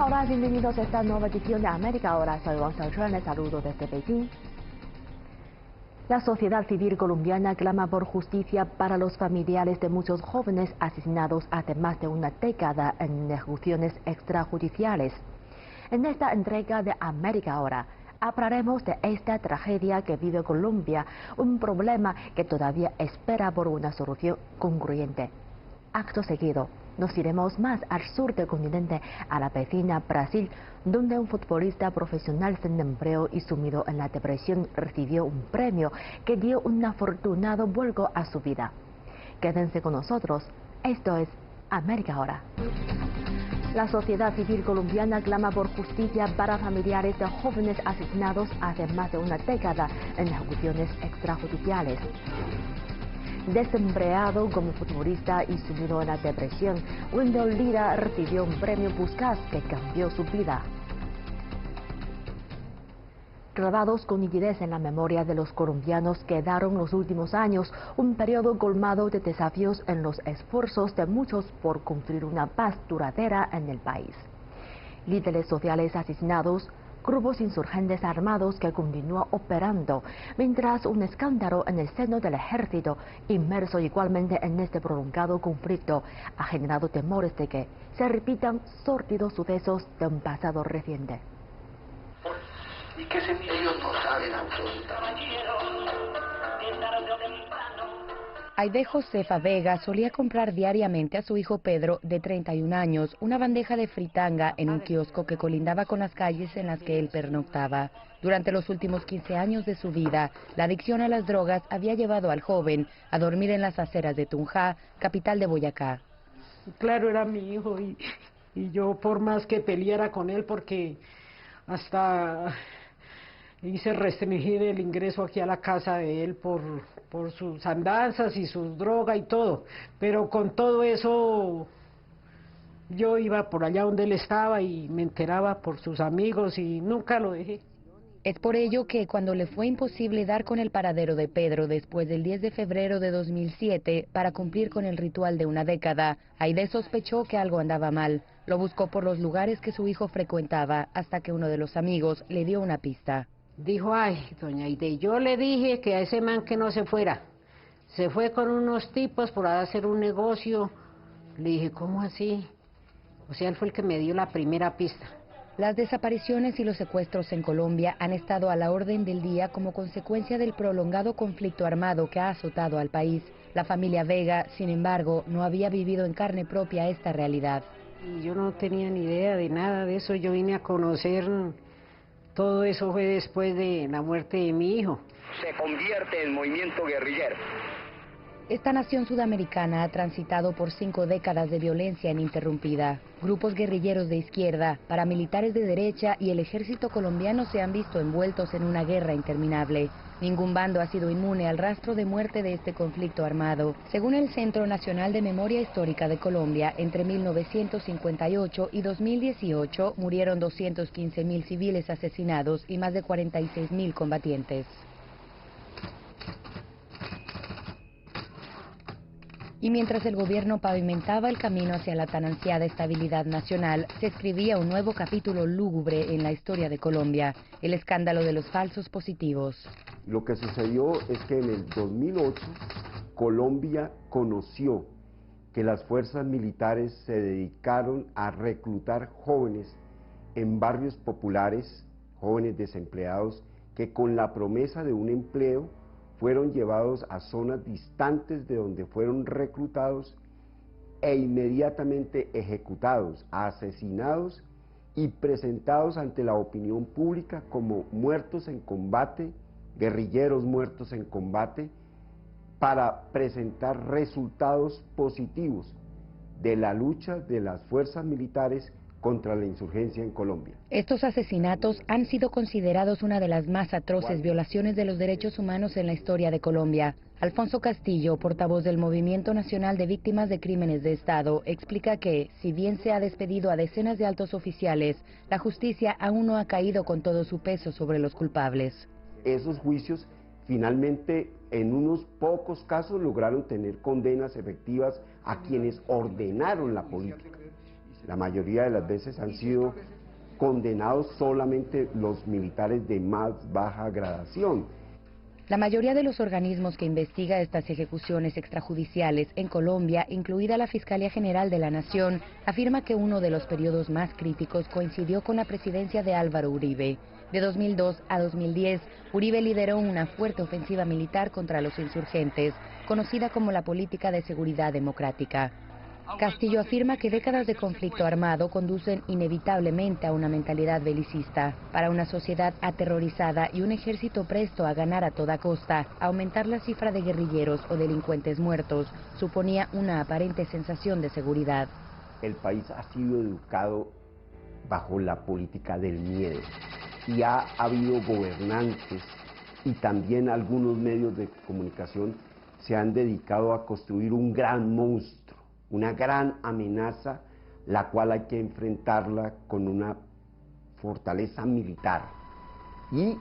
Hola, bienvenidos a esta nueva edición de América Ahora. Soy Wang Xiaochuan, les saludo desde Beijing. La sociedad civil colombiana clama por justicia para los familiares de muchos jóvenes asesinados hace más de una década en ejecuciones extrajudiciales. En esta entrega de América Ahora hablaremos de esta tragedia que vive Colombia, un problema que todavía espera por una solución concluyente. Acto seguido, nos iremos más al sur del continente, a la vecina Brasil, donde un futbolista profesional sin empleo y sumido en la depresión recibió un premio que dio un afortunado vuelco a su vida. Quédense con nosotros, esto es América Ahora. La sociedad civil colombiana clama por justicia para familiares de jóvenes asesinados hace más de una década en ejecuciones extrajudiciales. Desempleado como futbolista y sumido en la depresión, Wendell Lira recibió un premio Puskás que cambió su vida. Grabados con nitidez en la memoria de los colombianos quedaron los últimos años, un periodo colmado de desafíos en los esfuerzos de muchos por construir una paz duradera en el país. Líderes sociales asesinados, grupos insurgentes armados que continúan operando, mientras un escándalo en el seno del ejército, inmerso igualmente en este prolongado conflicto, ha generado temores de que se repitan sórdidos sucesos de un pasado reciente. Y que ellos no saben absolutamente. Aide Josefa Vega solía comprar diariamente a su hijo Pedro, de 31 años, una bandeja de fritanga en un kiosco que colindaba con las calles en las que él pernoctaba. Durante los últimos 15 años de su vida, la adicción a las drogas había llevado al joven a dormir en las aceras de Tunja, capital de Boyacá. Claro, era mi hijo y yo por más que peleara con él, porque hasta hice restringir el ingreso aquí a la casa de él por sus andanzas y sus drogas y todo, pero con todo eso yo iba por allá donde él estaba y me enteraba por sus amigos y nunca lo dejé. Es por ello que cuando le fue imposible dar con el paradero de Pedro después del 10 de febrero de 2007 para cumplir con el ritual de una década, Aide sospechó que algo andaba mal. Lo buscó por los lugares que su hijo frecuentaba hasta que uno de los amigos le dio una pista. Dijo, ay, doña Aide, yo le dije que a ese man que no se fuera. Se fue con unos tipos por hacer un negocio. Le dije, ¿cómo así? O sea, él fue el que me dio la primera pista. Las desapariciones y los secuestros en Colombia han estado a la orden del día como consecuencia del prolongado conflicto armado que ha azotado al país. La familia Vega, sin embargo, no había vivido en carne propia esta realidad. Y yo no tenía ni idea de nada de eso, yo vine a conocer, todo eso fue después de la muerte de mi hijo. Se convierte en movimiento guerrillero. Esta nación sudamericana ha transitado por 5 décadas de violencia ininterrumpida. Grupos guerrilleros de izquierda, paramilitares de derecha y el ejército colombiano se han visto envueltos en una guerra interminable. Ningún bando ha sido inmune al rastro de muerte de este conflicto armado. Según el Centro Nacional de Memoria Histórica de Colombia, entre 1958 y 2018 murieron 215.000 civiles asesinados y más de 46.000 combatientes. Y mientras el gobierno pavimentaba el camino hacia la tan ansiada estabilidad nacional, se escribía un nuevo capítulo lúgubre en la historia de Colombia, el escándalo de los falsos positivos. Lo que sucedió es que en el 2008 Colombia conoció que las fuerzas militares se dedicaron a reclutar jóvenes en barrios populares, jóvenes desempleados, que con la promesa de un empleo fueron llevados a zonas distantes de donde fueron reclutados e inmediatamente ejecutados, asesinados y presentados ante la opinión pública como muertos en combate, guerrilleros muertos en combate, para presentar resultados positivos de la lucha de las fuerzas militares contra la insurgencia en Colombia. Estos asesinatos han sido considerados una de las más atroces violaciones de los derechos humanos en la historia de Colombia. Alfonso Castillo, portavoz del Movimiento Nacional de Víctimas de Crímenes de Estado, explica que, si bien se ha despedido a decenas de altos oficiales, la justicia aún no ha caído con todo su peso sobre los culpables. Esos juicios finalmente en unos pocos casos lograron tener condenas efectivas a quienes ordenaron la política. La mayoría de las veces han sido condenados solamente los militares de más baja gradación. La mayoría de los organismos que investiga estas ejecuciones extrajudiciales en Colombia, incluida la Fiscalía General de la Nación, afirma que uno de los periodos más críticos coincidió con la presidencia de Álvaro Uribe. De 2002 a 2010, Uribe lideró una fuerte ofensiva militar contra los insurgentes, conocida como la Política de Seguridad Democrática. Castillo afirma que décadas de conflicto armado conducen inevitablemente a una mentalidad belicista. Para una sociedad aterrorizada y un ejército presto a ganar a toda costa, aumentar la cifra de guerrilleros o delincuentes muertos suponía una aparente sensación de seguridad. El país ha sido educado bajo la política del miedo y ha habido gobernantes y también algunos medios de comunicación se han dedicado a construir un gran monstruo, una gran amenaza, la cual hay que enfrentarla con una fortaleza militar. Y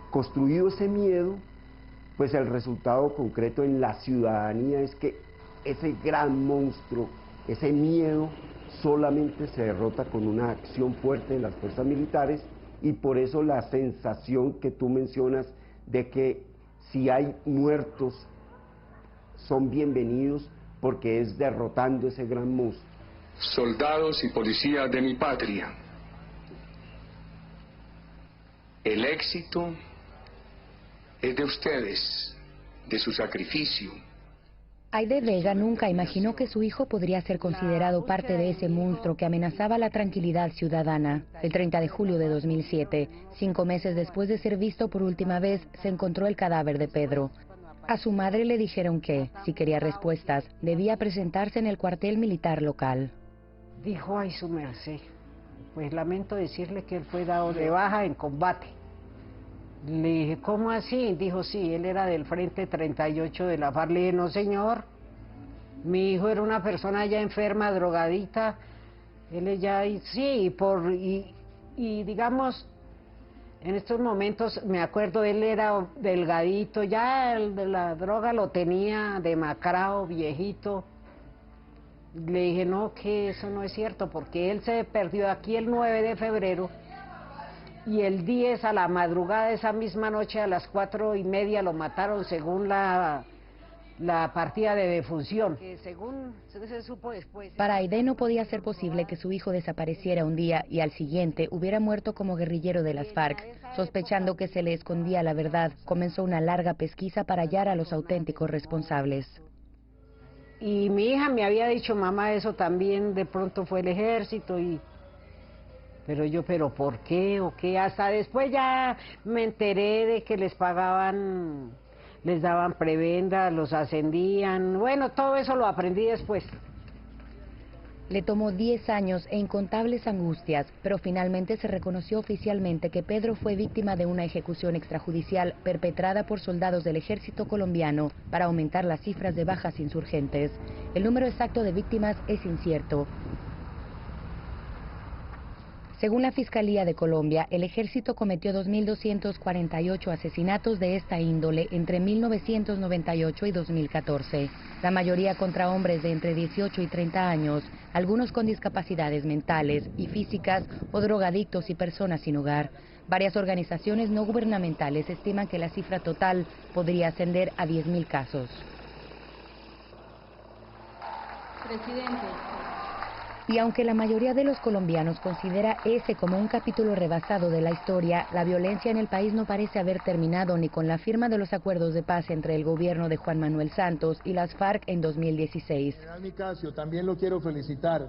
construido ese miedo, pues el resultado concreto en la ciudadanía es que ese gran monstruo, ese miedo, solamente se derrota con una acción fuerte de las fuerzas militares, y por eso la sensación que tú mencionas de que si hay muertos son bienvenidos, porque es derrotando ese gran monstruo. Soldados y policías de mi patria, el éxito es de ustedes, de su sacrificio. Aide Vega nunca imaginó que su hijo podría ser considerado parte de ese monstruo que amenazaba la tranquilidad ciudadana. El 30 de julio de 2007, 5 meses después de ser visto por última vez, se encontró el cadáver de Pedro. A su madre le dijeron que, si quería respuestas, debía presentarse en el cuartel militar local. Dijo: ay, su merced, pues lamento decirle que él fue dado de baja en combate. Le dije: ¿cómo así? Dijo: sí, él era del Frente 38 de la FARC. Le dije: no, señor, mi hijo era una persona ya enferma, drogadita. Él ya, sí, y digamos, en estos momentos, me acuerdo, él era delgadito, ya el de la droga lo tenía demacrado, viejito. Le dije: no, que eso no es cierto, porque él se perdió aquí el 9 de febrero, y el 10 a la madrugada, esa misma noche, a las 4:30, lo mataron según la partida de defunción. Según se supo después. Para Aide no podía ser posible que su hijo desapareciera un día y al siguiente hubiera muerto como guerrillero de las FARC. Sospechando que se le escondía la verdad, comenzó una larga pesquisa para hallar a los auténticos responsables. Y mi hija me había dicho: mamá, eso también de pronto fue el ejército. ¿Pero por qué o qué? Hasta después ya me enteré de que les pagaban, les daban prebenda, los ascendían. Bueno, todo eso lo aprendí después. Le tomó 10 años e incontables angustias, pero finalmente se reconoció oficialmente que Pedro fue víctima de una ejecución extrajudicial perpetrada por soldados del ejército colombiano para aumentar las cifras de bajas insurgentes. El número exacto de víctimas es incierto. Según la Fiscalía de Colombia, el ejército cometió 2.248 asesinatos de esta índole entre 1998 y 2014, la mayoría contra hombres de entre 18 y 30 años, algunos con discapacidades mentales y físicas o drogadictos y personas sin hogar. Varias organizaciones no gubernamentales estiman que la cifra total podría ascender a 10.000 casos. Presidente. Y aunque la mayoría de los colombianos considera ese como un capítulo rebasado de la historia, la violencia en el país no parece haber terminado ni con la firma de los acuerdos de paz entre el gobierno de Juan Manuel Santos y las FARC en 2016. General Nicasio, también lo quiero felicitar.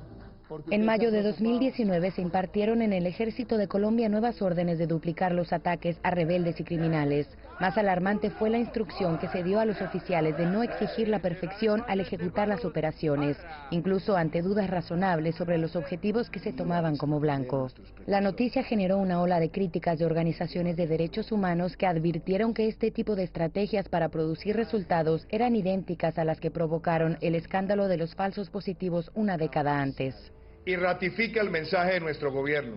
En mayo de 2019 se impartieron en el Ejército de Colombia nuevas órdenes de duplicar los ataques a rebeldes y criminales. Más alarmante fue la instrucción que se dio a los oficiales de no exigir la perfección al ejecutar las operaciones, incluso ante dudas razonables sobre los objetivos que se tomaban como blanco. La noticia generó una ola de críticas de organizaciones de derechos humanos que advirtieron que este tipo de estrategias para producir resultados eran idénticas a las que provocaron el escándalo de los falsos positivos una década antes. Y ratifica el mensaje de nuestro gobierno.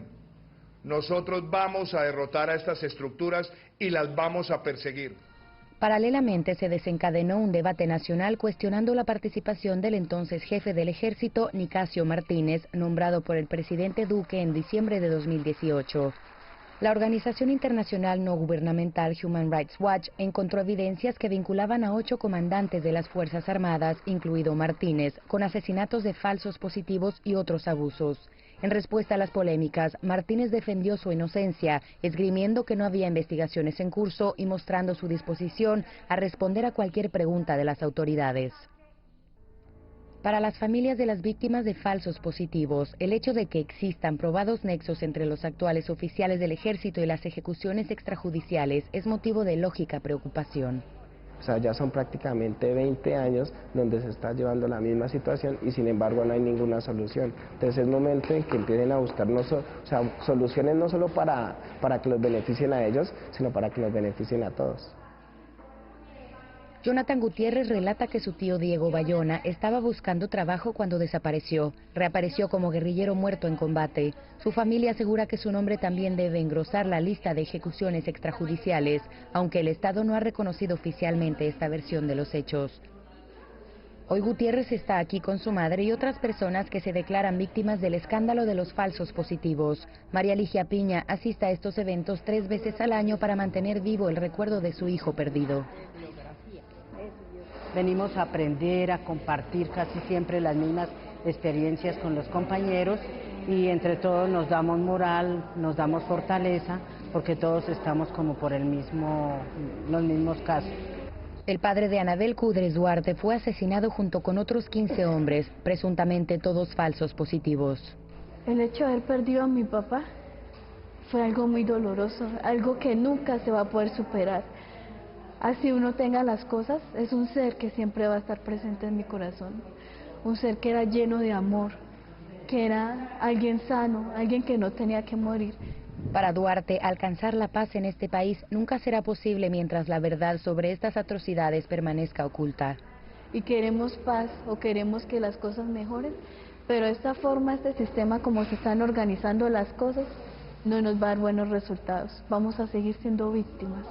Nosotros vamos a derrotar a estas estructuras y las vamos a perseguir. Paralelamente se desencadenó un debate nacional cuestionando la participación del entonces jefe del ejército, Nicasio Martínez, nombrado por el presidente Duque en diciembre de 2018. La organización internacional no gubernamental Human Rights Watch encontró evidencias que vinculaban a 8 comandantes de las Fuerzas Armadas, incluido Martínez, con asesinatos de falsos positivos y otros abusos. En respuesta a las polémicas, Martínez defendió su inocencia, esgrimiendo que no había investigaciones en curso y mostrando su disposición a responder a cualquier pregunta de las autoridades. Para las familias de las víctimas de falsos positivos, el hecho de que existan probados nexos entre los actuales oficiales del ejército y las ejecuciones extrajudiciales es motivo de lógica preocupación. O sea, ya son prácticamente 20 años donde se está llevando la misma situación y sin embargo no hay ninguna solución. Entonces es momento en que empiecen a buscar soluciones no solo para que los beneficien a ellos, sino para que los beneficien a todos. Jonathan Gutiérrez relata que su tío Diego Bayona estaba buscando trabajo cuando desapareció. Reapareció como guerrillero muerto en combate. Su familia asegura que su nombre también debe engrosar la lista de ejecuciones extrajudiciales, aunque el Estado no ha reconocido oficialmente esta versión de los hechos. Hoy Gutiérrez está aquí con su madre y otras personas que se declaran víctimas del escándalo de los falsos positivos. María Ligia Piña asiste a estos eventos 3 veces al año para mantener vivo el recuerdo de su hijo perdido. Venimos a aprender, a compartir casi siempre las mismas experiencias con los compañeros y entre todos nos damos moral, nos damos fortaleza, porque todos estamos como por los mismos casos. El padre de Anabel Cudres Duarte fue asesinado junto con otros 15 hombres, presuntamente todos falsos positivos. El hecho de haber perdido a mi papá fue algo muy doloroso, algo que nunca se va a poder superar. Así uno tenga las cosas, es un ser que siempre va a estar presente en mi corazón. Un ser que era lleno de amor, que era alguien sano, alguien que no tenía que morir. Para Duarte, alcanzar la paz en este país nunca será posible mientras la verdad sobre estas atrocidades permanezca oculta. Y queremos paz o queremos que las cosas mejoren, pero esta forma, este sistema como se están organizando las cosas, no nos va a dar buenos resultados. Vamos a seguir siendo víctimas.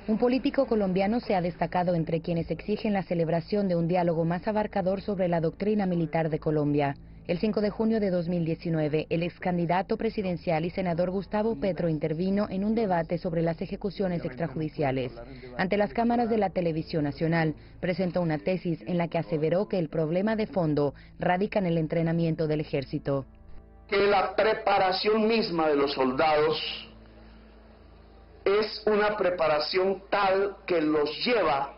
Un político colombiano se ha destacado entre quienes exigen la celebración de un diálogo más abarcador sobre la doctrina militar de Colombia. El 5 de junio de 2019, el ex candidato presidencial y senador Gustavo Petro intervino en un debate sobre las ejecuciones extrajudiciales. Ante las cámaras de la televisión nacional, presentó una tesis en la que aseveró que el problema de fondo radica en el entrenamiento del ejército. Que la preparación misma de los soldados es una preparación tal que los lleva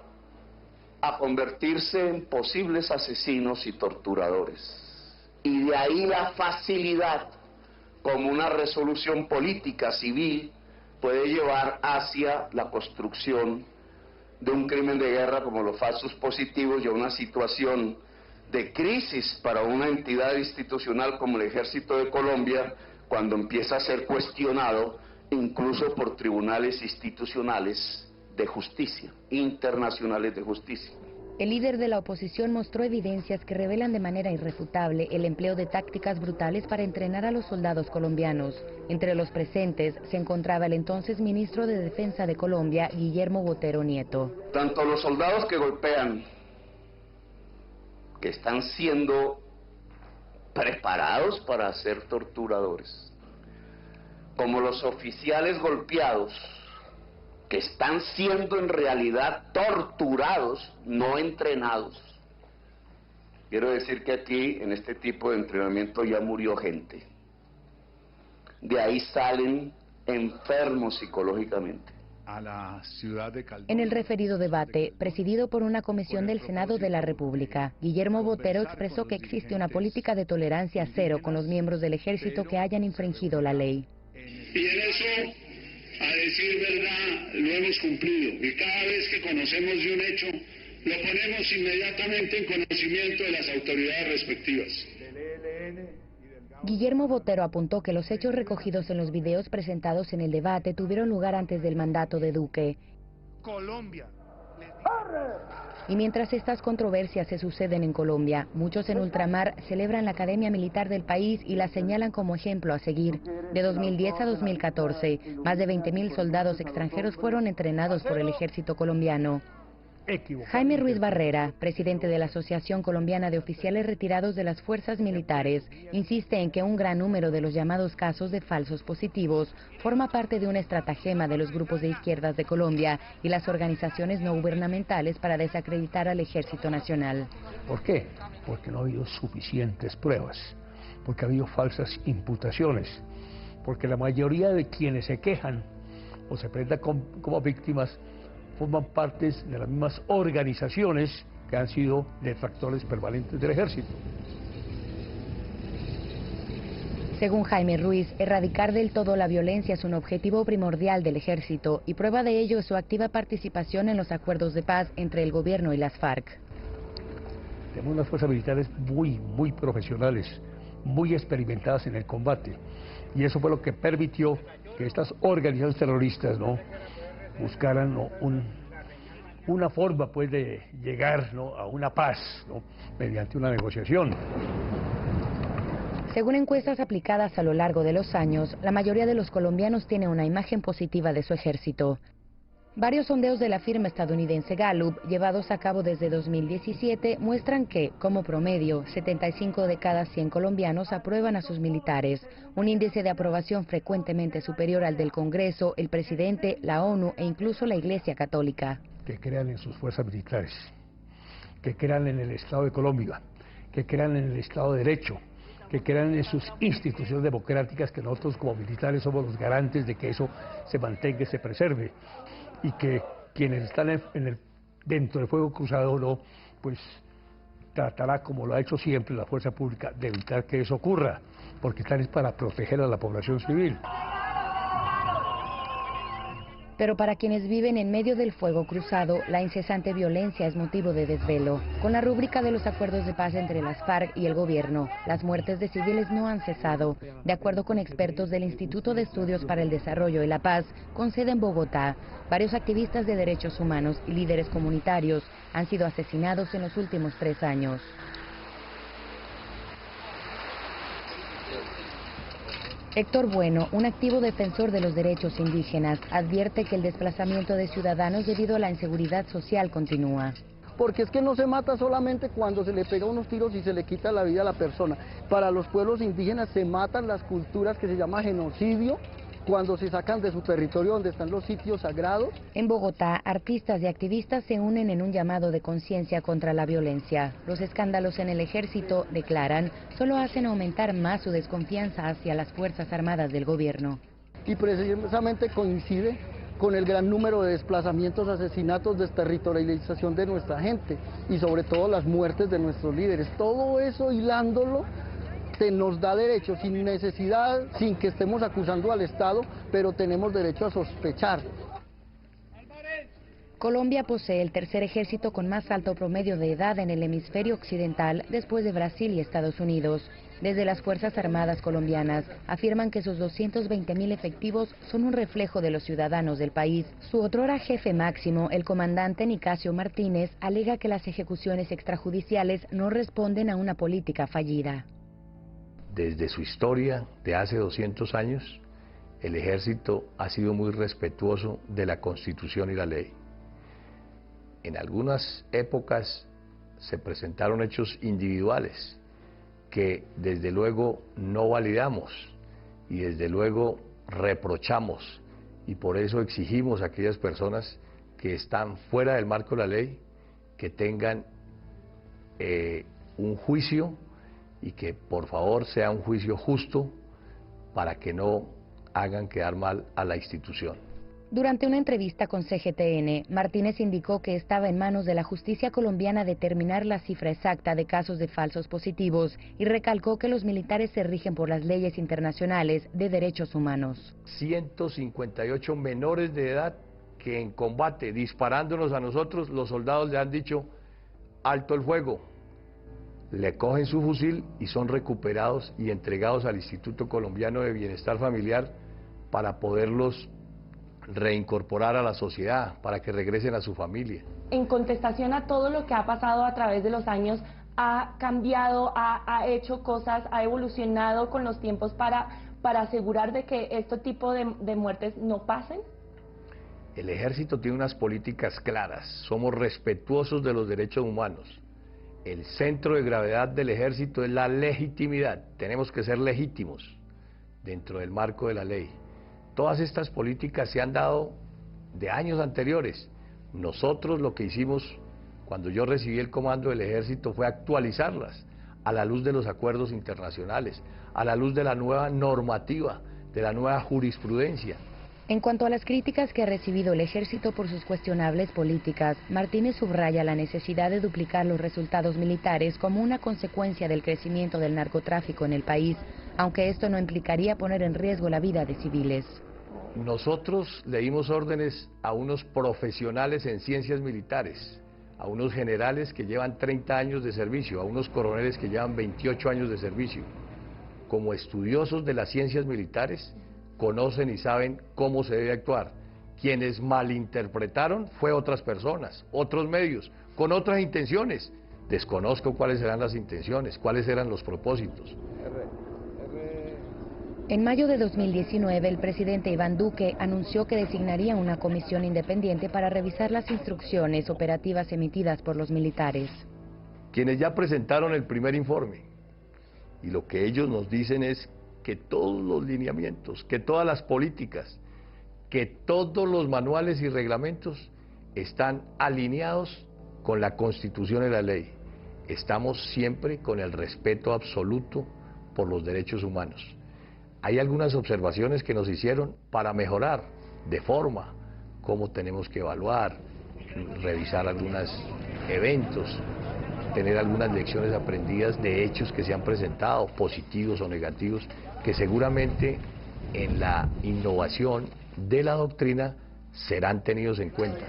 a convertirse en posibles asesinos y torturadores. Y de ahí la facilidad como una resolución política civil puede llevar hacia la construcción de un crimen de guerra como los falsos positivos y a una situación de crisis para una entidad institucional como el Ejército de Colombia cuando empieza a ser cuestionado incluso por tribunales institucionales de justicia, internacionales de justicia. El líder de la oposición mostró evidencias que revelan de manera irrefutable el empleo de tácticas brutales para entrenar a los soldados colombianos. Entre los presentes se encontraba el entonces ministro de Defensa de Colombia, Guillermo Botero Nieto. Tanto los soldados que golpean, que están siendo preparados para ser torturadores, como los oficiales golpeados, que están siendo en realidad torturados, no entrenados. Quiero decir que aquí, en este tipo de entrenamiento, ya murió gente. De ahí salen enfermos psicológicamente. A la ciudad de Caldón. En el referido debate, presidido por una comisión del Senado de la República, Guillermo Botero expresó que existe una política de tolerancia cero con los miembros del ejército que hayan infringido la ley. Y en eso, a decir verdad, lo hemos cumplido. Y cada vez que conocemos de un hecho, lo ponemos inmediatamente en conocimiento de las autoridades respectivas. Guillermo Botero apuntó que los hechos recogidos en los videos presentados en el debate tuvieron lugar antes del mandato de Duque. Colombia. Y mientras estas controversias se suceden en Colombia, muchos en ultramar celebran la Academia Militar del país y la señalan como ejemplo a seguir. De 2010 a 2014, más de 20.000 soldados extranjeros fueron entrenados por el ejército colombiano. Jaime Ruiz Barrera, presidente de la Asociación Colombiana de Oficiales Retirados de las Fuerzas Militares, insiste en que un gran número de los llamados casos de falsos positivos forma parte de una estratagema de los grupos de izquierdas de Colombia y las organizaciones no gubernamentales para desacreditar al Ejército Nacional. ¿Por qué? Porque no ha habido suficientes pruebas, porque ha habido falsas imputaciones, porque la mayoría de quienes se quejan o se presentan como víctimas forman partes de las mismas organizaciones que han sido detractores permanentes del ejército. Según Jaime Ruiz, erradicar del todo la violencia es un objetivo primordial del ejército y prueba de ello es su activa participación en los acuerdos de paz entre el gobierno y las FARC. Tenemos unas fuerzas militares muy profesionales, muy experimentadas en el combate, y eso fue lo que permitió que estas organizaciones terroristas buscaran una forma pues de llegar a una paz mediante una negociación. Según encuestas aplicadas a lo largo de los años, la mayoría de los colombianos tiene una imagen positiva de su ejército. Varios sondeos de la firma estadounidense Gallup, llevados a cabo desde 2017, muestran que, como promedio, 75 de cada 100 colombianos aprueban a sus militares, un índice de aprobación frecuentemente superior al del Congreso, el presidente, la ONU e incluso la Iglesia Católica. Que crean en sus fuerzas militares, que crean en el Estado de Colombia, que crean en el Estado de Derecho, que crean en sus instituciones democráticas, que nosotros como militares somos los garantes de que eso se mantenga y se preserve, y que quienes están dentro del fuego cruzado pues tratará, como lo ha hecho siempre la fuerza pública, de evitar que eso ocurra, porque están es para proteger a la población civil. Pero para quienes viven en medio del fuego cruzado, la incesante violencia es motivo de desvelo. Con la rúbrica de los acuerdos de paz entre las FARC y el gobierno, las muertes de civiles no han cesado. De acuerdo con expertos del Instituto de Estudios para el Desarrollo y la Paz, con sede en Bogotá, varios activistas de derechos humanos y líderes comunitarios han sido asesinados en los últimos 3 años. Héctor Bueno, un activo defensor de los derechos indígenas, advierte que el desplazamiento de ciudadanos debido a la inseguridad social continúa. Porque es que no se mata solamente cuando se le pega unos tiros y se le quita la vida a la persona. Para los pueblos indígenas se matan las culturas que se llama genocidio, cuando se sacan de su territorio donde están los sitios sagrados. En Bogotá, artistas y activistas se unen en un llamado de conciencia contra la violencia. Los escándalos en el ejército, declaran, solo hacen aumentar más su desconfianza hacia las Fuerzas Armadas del gobierno. Y precisamente coincide con el gran número de desplazamientos, asesinatos, desterritorialización de nuestra gente y sobre todo las muertes de nuestros líderes. Todo eso hilándolo nos da derecho, sin necesidad, sin que estemos acusando al Estado, pero tenemos derecho a sospechar. Colombia posee el tercer ejército con más alto promedio de edad en el hemisferio occidental después de Brasil y Estados Unidos. Desde las Fuerzas Armadas colombianas afirman que sus 220.000 efectivos son un reflejo de los ciudadanos del país. Su otrora jefe máximo, el comandante Nicasio Martínez, alega que las ejecuciones extrajudiciales no responden a una política fallida. Desde su historia de hace 200 años, el ejército ha sido muy respetuoso de la Constitución y la ley. En algunas épocas se presentaron hechos individuales que desde luego no validamos y desde luego reprochamos, y por eso exigimos a aquellas personas que están fuera del marco de la ley que tengan un juicio, y que por favor sea un juicio justo para que no hagan quedar mal a la institución. Durante una entrevista con CGTN, Martínez indicó que estaba en manos de la justicia colombiana determinar la cifra exacta de casos de falsos positivos y recalcó que los militares se rigen por las leyes internacionales de derechos humanos. 158 menores de edad que en combate, disparándonos a nosotros, los soldados le han dicho alto el fuego. Le cogen su fusil y son recuperados y entregados al Instituto Colombiano de Bienestar Familiar para poderlos reincorporar a la sociedad, para que regresen a su familia. En contestación a todo lo que ha pasado a través de los años, ha cambiado, ha hecho cosas, ha evolucionado con los tiempos para asegurar de que este tipo de muertes no pasen. El ejército tiene unas políticas claras, somos respetuosos de los derechos humanos. El centro de gravedad del ejército es la legitimidad, tenemos que ser legítimos dentro del marco de la ley. Todas estas políticas se han dado de años anteriores. Nosotros lo que hicimos cuando yo recibí el comando del ejército fue actualizarlas a la luz de los acuerdos internacionales, a la luz de la nueva normativa, de la nueva jurisprudencia. En cuanto a las críticas que ha recibido el ejército por sus cuestionables políticas, Martínez subraya la necesidad de duplicar los resultados militares como una consecuencia del crecimiento del narcotráfico en el país, aunque esto no implicaría poner en riesgo la vida de civiles. Nosotros le dimos órdenes a unos profesionales en ciencias militares, a unos generales que llevan 30 años de servicio, a unos coroneles que llevan 28 años de servicio. Como estudiosos de las ciencias militares, conocen y saben cómo se debe actuar. Quienes malinterpretaron fue otras personas, otros medios, con otras intenciones. Desconozco cuáles eran las intenciones, cuáles eran los propósitos. En mayo de 2019, el presidente Iván Duque anunció que designaría una comisión independiente para revisar las instrucciones operativas emitidas por los militares. Quienes ya presentaron el primer informe, y lo que ellos nos dicen es que todos los lineamientos, que todas las políticas, que todos los manuales y reglamentos están alineados con la Constitución y la ley. Estamos siempre con el respeto absoluto por los derechos humanos. Hay algunas observaciones que nos hicieron para mejorar de forma, cómo tenemos que evaluar, revisar algunos eventos, tener algunas lecciones aprendidas de hechos que se han presentado, positivos o negativos, que seguramente en la innovación de la doctrina serán tenidos en cuenta.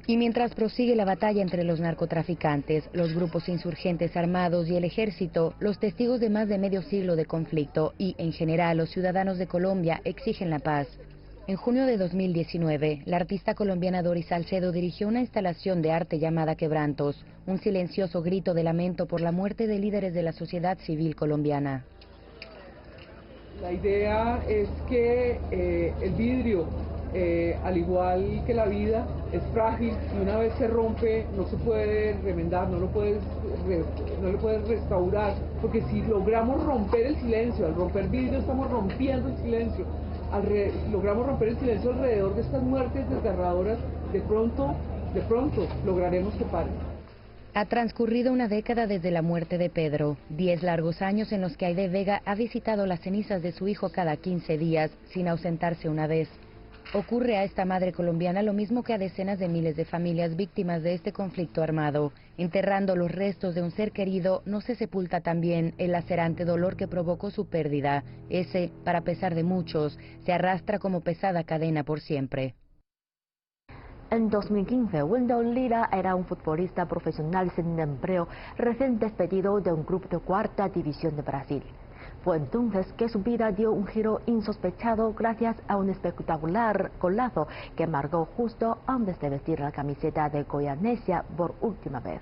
Y mientras prosigue la batalla entre los narcotraficantes, los grupos insurgentes armados y el ejército, los testigos de más de medio siglo de conflicto y, en general, los ciudadanos de Colombia exigen la paz. En junio de 2019, la artista colombiana Doris Salcedo dirigió una instalación de arte llamada Quebrantos, un silencioso grito de lamento por la muerte de líderes de la sociedad civil colombiana. La idea es que el vidrio, al igual que la vida, es frágil y una vez se rompe no se puede remendar, no lo puedes restaurar, porque si logramos romper el silencio, al romper vidrio estamos rompiendo el silencio, logramos romper el silencio alrededor de estas muertes desgarradoras, de pronto lograremos que paren. Ha transcurrido una década desde la muerte de Pedro, 10 largos años en los que Aide Vega ha visitado las cenizas de su hijo cada 15 días, sin ausentarse una vez. Ocurre a esta madre colombiana lo mismo que a decenas de miles de familias víctimas de este conflicto armado. Enterrando los restos de un ser querido, no se sepulta también el lacerante dolor que provocó su pérdida. Ese, para pesar de muchos, se arrastra como pesada cadena por siempre. En 2015, Wendel Lira era un futbolista profesional sin empleo, recién despedido de un club de cuarta división de Brasil. Fue entonces que su vida dio un giro insospechado gracias a un espectacular golazo que marcó justo antes de vestir la camiseta de Goianesia por última vez.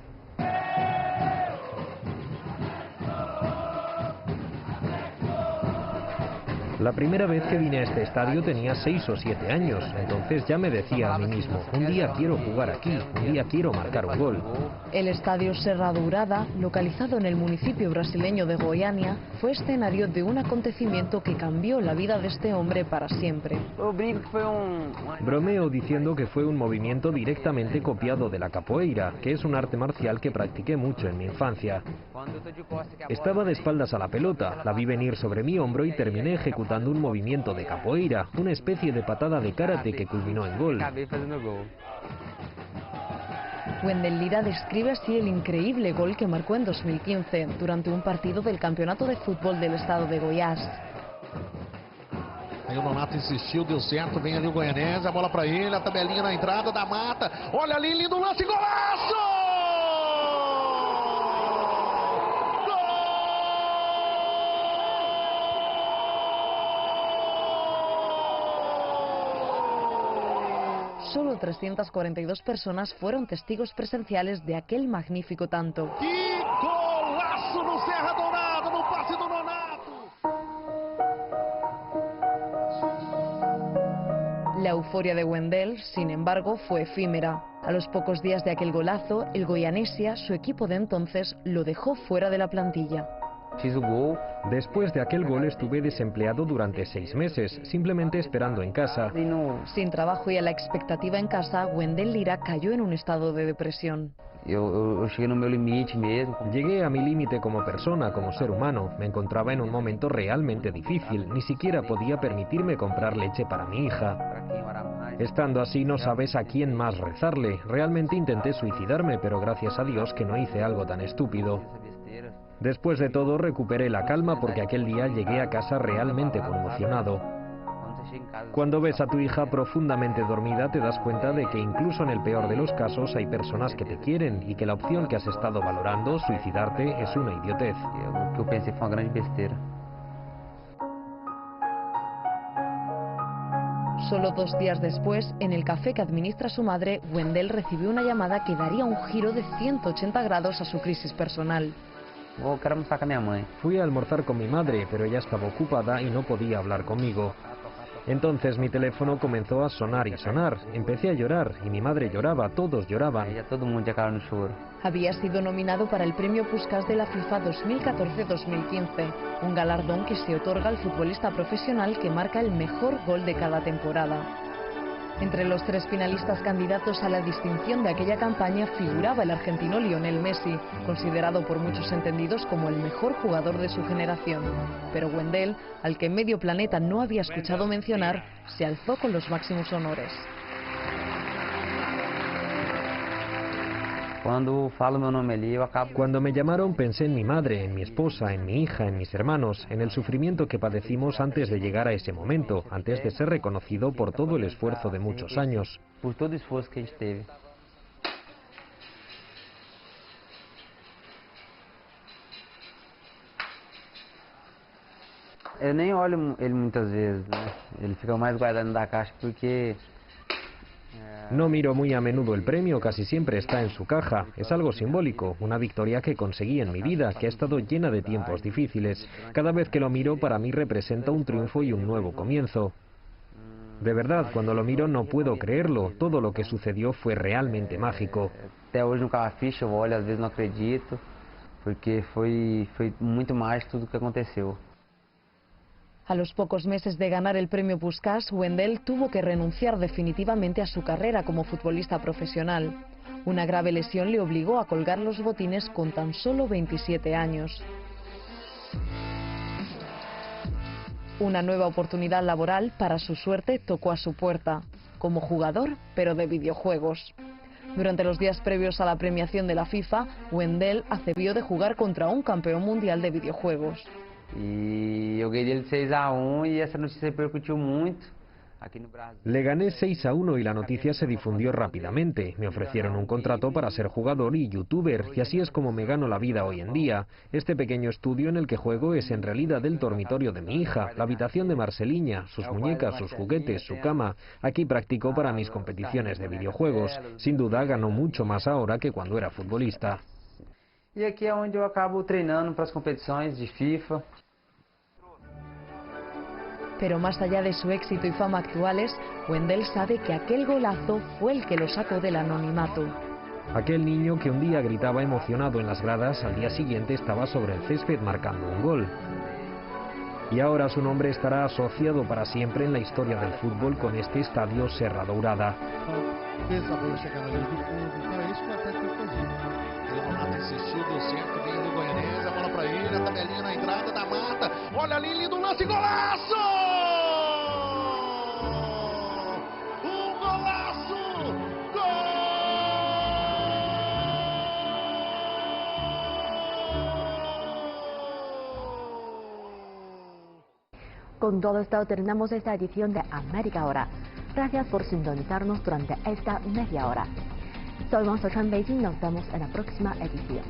La primera vez que vine a este estadio tenía 6 o 7 años, entonces ya me decía a mí mismo, un día quiero jugar aquí, un día quiero marcar un gol. El estadio Serra Dourada, localizado en el municipio brasileño de Goiânia, fue escenario de un acontecimiento que cambió la vida de este hombre para siempre. Bromeo diciendo que fue un movimiento directamente copiado de la capoeira, que es un arte marcial que practiqué mucho en mi infancia. Estaba de espaldas a la pelota, la vi venir sobre mi hombro y terminé ejecutando un movimiento de capoeira, una especie de patada de karate que culminó en gol. Wendel Lira describe así el increíble gol que marcó en 2015 durante un partido del campeonato de fútbol del estado de Goiás. Aí o Nonato insistiu, deu certo, vem ali o Goianésia, a bola para ele, a tabelinha na entrada da mata, olha ali, lindo lance, golaço! solo 342 personas fueron testigos presenciales de aquel magnífico tanto. Que golaço no Serra Dourada, no passe do Nonato. La euforia de Wendell, sin embargo, fue efímera. A los pocos días de aquel golazo, el Goianesia, su equipo de entonces, lo dejó fuera de la plantilla. Después de aquel gol estuve desempleado durante 6 meses, simplemente esperando en casa. Sin trabajo y a la expectativa en casa, Wendell Lira cayó en un estado de depresión. Llegué a mi límite como persona, como ser humano. Me encontraba en un momento realmente difícil. Ni siquiera podía permitirme comprar leche para mi hija. Estando así no sabes a quién más rezarle. Realmente intenté suicidarme, pero gracias a Dios que no hice algo tan estúpido. Después de todo recuperé la calma porque aquel día llegué a casa realmente conmocionado. Cuando ves a tu hija profundamente dormida te das cuenta de que incluso en el peor de los casos hay personas que te quieren y que la opción que has estado valorando, suicidarte, es una idiotez. Yo pensé fue una gran besteira. Solo 2 días después, en el café que administra su madre, Wendell recibió una llamada que daría un giro de 180 grados a su crisis personal. Fui a almorzar con mi madre, pero ella estaba ocupada y no podía hablar conmigo. Entonces mi teléfono comenzó a sonar y sonar. Empecé a llorar y mi madre lloraba, todos lloraban. Había sido nominado para el premio Puskás de la FIFA 2014-2015, un galardón que se otorga al futbolista profesional que marca el mejor gol de cada temporada. Entre los 3 finalistas candidatos a la distinción de aquella campaña figuraba el argentino Lionel Messi, considerado por muchos entendidos como el mejor jugador de su generación. Pero Wendell, al que medio planeta no había escuchado mencionar, se alzó con los máximos honores. Cuando me llamaron pensé en mi madre, en mi esposa, en mi hija, en mis hermanos, en el sufrimiento que padecimos antes de llegar a ese momento, antes de ser reconocido por todo el esfuerzo de muchos años. Por todo el esfuerzo que a gente teve. Eu nem olho ele muitas vezes, né? Ele fica mais guardado na caixa porque... No miro muy a menudo el premio, casi siempre está en su caja. Es algo simbólico, una victoria que conseguí en mi vida, que ha estado llena de tiempos difíciles. Cada vez que lo miro, para mí representa un triunfo y un nuevo comienzo. De verdad, cuando lo miro no puedo creerlo. Todo lo que sucedió fue realmente mágico. Até hoje nunca ficha, eu olho, às vezes não acredito, porque foi muito mágico tudo que aconteceu. A los pocos meses de ganar el premio Puskás, Wendell tuvo que renunciar definitivamente a su carrera como futbolista profesional. Una grave lesión le obligó a colgar los botines con tan solo 27 años. Una nueva oportunidad laboral, para su suerte, tocó a su puerta, como jugador, pero de videojuegos. Durante los días previos a la premiación de la FIFA, Wendell accedió de jugar contra un campeón mundial de videojuegos. E eu ganhei dele 6-1 e essa notícia repercutiu muito aqui no Brasil. Le gané 6-1 y la noticia se difundió rápidamente. Me ofrecieron un contrato para ser jugador y youtuber, y así es como me gano la vida hoy en día. Este pequeño estudio en el que juego es en realidad el dormitorio de mi hija, la habitación de Marceliña, sus muñecas, sus juguetes, su cama. Aquí practico para mis competiciones de videojuegos. Sin duda gano mucho más ahora que cuando era futbolista. E aqui é onde eu acabo treinando para as competições de FIFA. Pero más allá de su éxito y fama actuales, Wendell sabe que aquel golazo fue el que lo sacó del anonimato. Aquel niño que un día gritaba emocionado en las gradas, al día siguiente estaba sobre el césped marcando un gol. Y ahora su nombre estará asociado para siempre en la historia del fútbol con este estadio Serra Dourada. Essa bola chegar na linha do fundo, para isso que o Atlético tem cogido. Ele não mata, insistiu, deu certo, vem ali o Goianese, a bola para ele, a tabelinha na entrada da mata, olha ali, lindo lance, golaço! Um golaço! Gol! Con todo esto terminamos esta edición de América Ahora. Gracias por sintonizarnos durante esta media hora. Soy Wang Xiaoshan, Beijing. Nos vemos en la próxima edición.